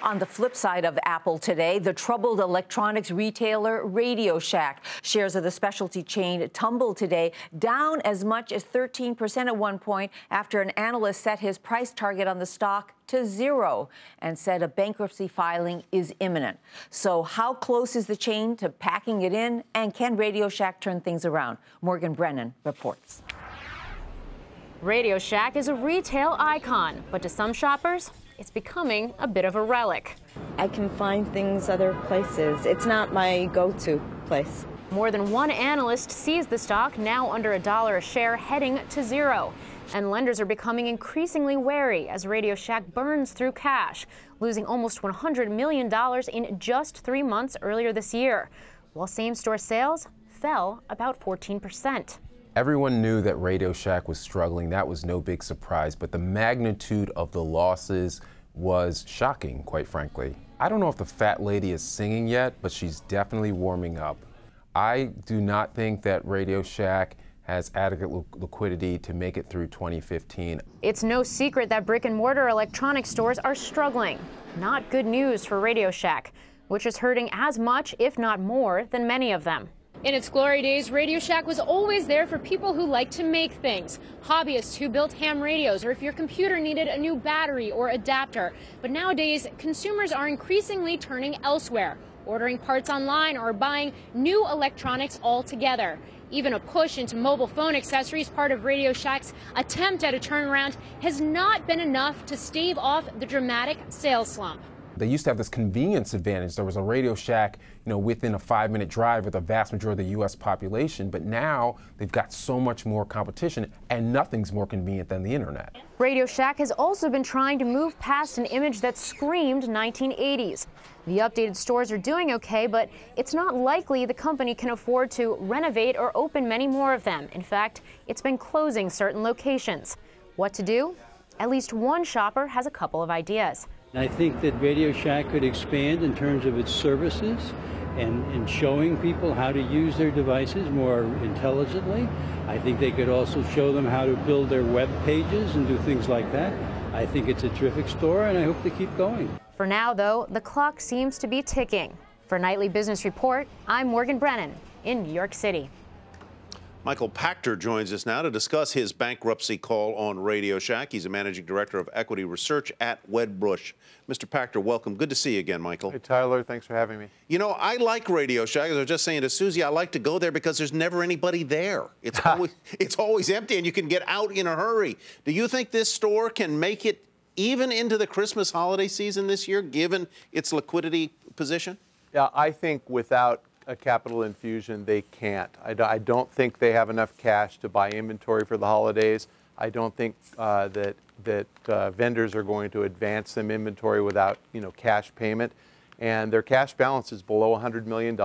On the flip side of Apple today, the troubled electronics retailer RadioShack. Shares of the specialty chain tumbled today, down as much as 13% at one point after an analyst set his price target on the stock to 0 and said a bankruptcy filing is imminent. So how close is the chain to packing it in, and can RadioShack turn things around? Morgan Brennan reports. RadioShack is a retail icon, but to some shoppers, it's becoming a bit of a relic. I can find things other places. It's not my go-to place. More than one analyst sees the stock now under $1 a share, heading to 0. And lenders are becoming increasingly wary as RadioShack burns through cash, losing almost $100 million in just 3 months earlier this year, while same-store sales fell about 14%. Everyone knew that RadioShack was struggling. That was no big surprise, but the magnitude of the losses was shocking, quite frankly. I don't know if the fat lady is singing yet, but she's definitely warming up. I do not think that RadioShack has adequate liquidity to make it through 2015. It's no secret that brick-and-mortar electronics stores are struggling. Not good news for RadioShack, which is hurting as much, if not more, than many of them. In its glory days, RadioShack was always there for people who like to make things, hobbyists who built ham radios, or if your computer needed a new battery or adapter. But nowadays, consumers are increasingly turning elsewhere, ordering parts online or buying new electronics altogether. Even a push into mobile phone accessories, part of RadioShack's attempt at a turnaround, has not been enough to stave off the dramatic sales slump. They used to have this convenience advantage. There was a RadioShack, within a 5-minute drive with a vast majority of the U.S. population. But now they've got so much more competition, and nothing's more convenient than the internet. RadioShack has also been trying to move past an image that screamed 1980s. The updated stores are doing okay, but it's not likely the company can afford to renovate or open many more of them. In fact, it's been closing certain locations. What to do? At least one shopper has a couple of ideas. I think that RadioShack could expand in terms of its services and showing people how to use their devices more intelligently. I think they could also show them how to build their web pages and do things like that. I think it's a terrific store, and I hope they keep going. For now, though, the clock seems to be ticking. For Nightly Business Report, I'm Morgan Brennan in New York City. Michael Pachter joins us now to discuss his bankruptcy call on RadioShack. He's a managing director of equity research at Wedbush. Mr. Pachter, welcome. Good to see you again, Michael. Hey, Tyler. Thanks for having me. I like RadioShack. As I was just saying to Susie, I like to go there because there's never anybody there. It's always empty, and you can get out in a hurry. Do you think this store can make it even into the Christmas holiday season this year, given its liquidity position? Yeah, I think without a capital infusion, they can't. I don't think they have enough cash to buy inventory for the holidays. I don't think that vendors are going to advance them inventory without cash payment, and their cash balance is below $100 million.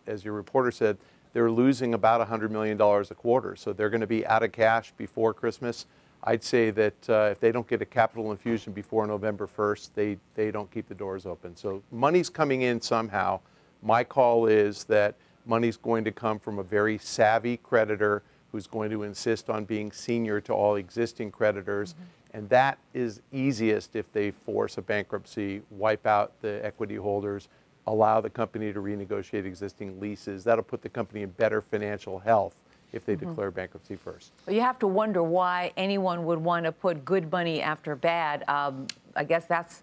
As your reporter said, they're losing about $100 million a quarter, so they're going to be out of cash before Christmas. I'd say that if they don't get a capital infusion before November 1st, they don't keep the doors open. So money's coming in somehow. My call is that money's going to come from a very savvy creditor who's going to insist on being senior to all existing creditors. And that is easiest if they force a bankruptcy, wipe out the equity holders, allow the company to renegotiate existing leases. That'll put the company in better financial health if they declare bankruptcy first. Well, you have to wonder why anyone would want to put good money after bad. I guess that's,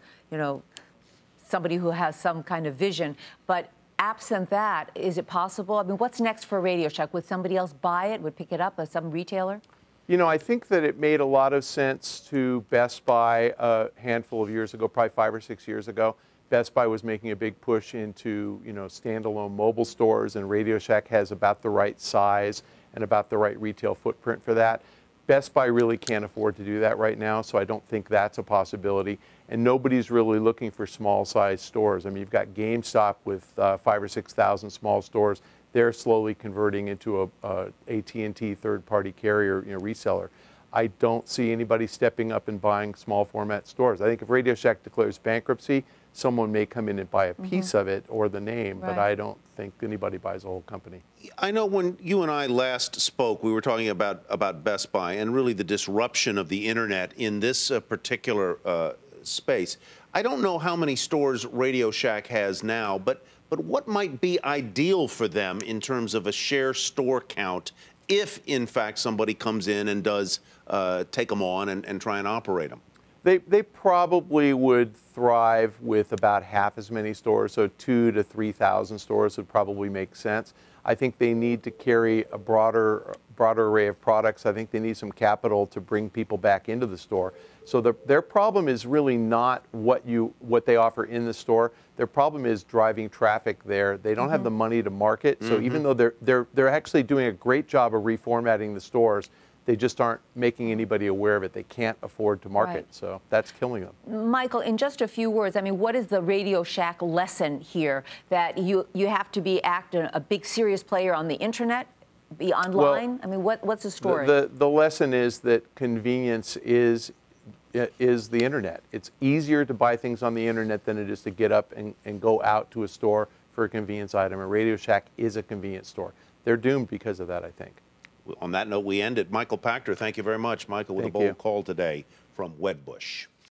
somebody who has some kind of vision. But absent that, is it possible? I mean, what's next for RadioShack? Would somebody else buy it, would pick it up, some retailer? I think that it made a lot of sense to Best Buy a handful of years ago, probably 5 or 6 years ago. Best Buy was making a big push into, standalone mobile stores, and RadioShack has about the right size and about the right retail footprint for that. Best Buy really can't afford to do that right now, so I don't think that's a possibility. And nobody's really looking for small-sized stores. I mean, you've got GameStop with 5,000 or 6,000 small stores. They're slowly converting into a AT&T third-party carrier, reseller. I don't see anybody stepping up and buying small-format stores. I think if RadioShack declares bankruptcy, someone may come in and buy a piece of it or the name, but I don't think anybody buys a whole company. I know when you and I last spoke, we were talking about Best Buy and really the disruption of the internet in this particular space. I don't know how many stores Radio Shack has now, but what might be ideal for them in terms of a share store count if, in fact, somebody comes in and does take them on and try and operate them? They probably would thrive with about half as many stores, so 2,000 to 3,000 stores would probably make sense. I think they need to carry a broader array of products. I think they need some capital to bring people back into the store. So their problem is really not what they offer in the store. Their problem is driving traffic there. They don't have the money to market. So even though they're actually doing a great job of reformatting the stores, they just aren't making anybody aware of it. They can't afford to market, Right. So that's killing them. Michael, in just a few words, I mean, what is the Radio Shack lesson here? That you have to be a big, serious player on the internet, be online? Well, I mean, what's the story? The lesson is that convenience is the internet. It's easier to buy things on the internet than it is to get up and go out to a store for a convenience item. And Radio Shack is a convenience store. They're doomed because of that, I think. On that note, we end it. Michael Pachter, thank you very much. Michael with a bold call today from Wedbush.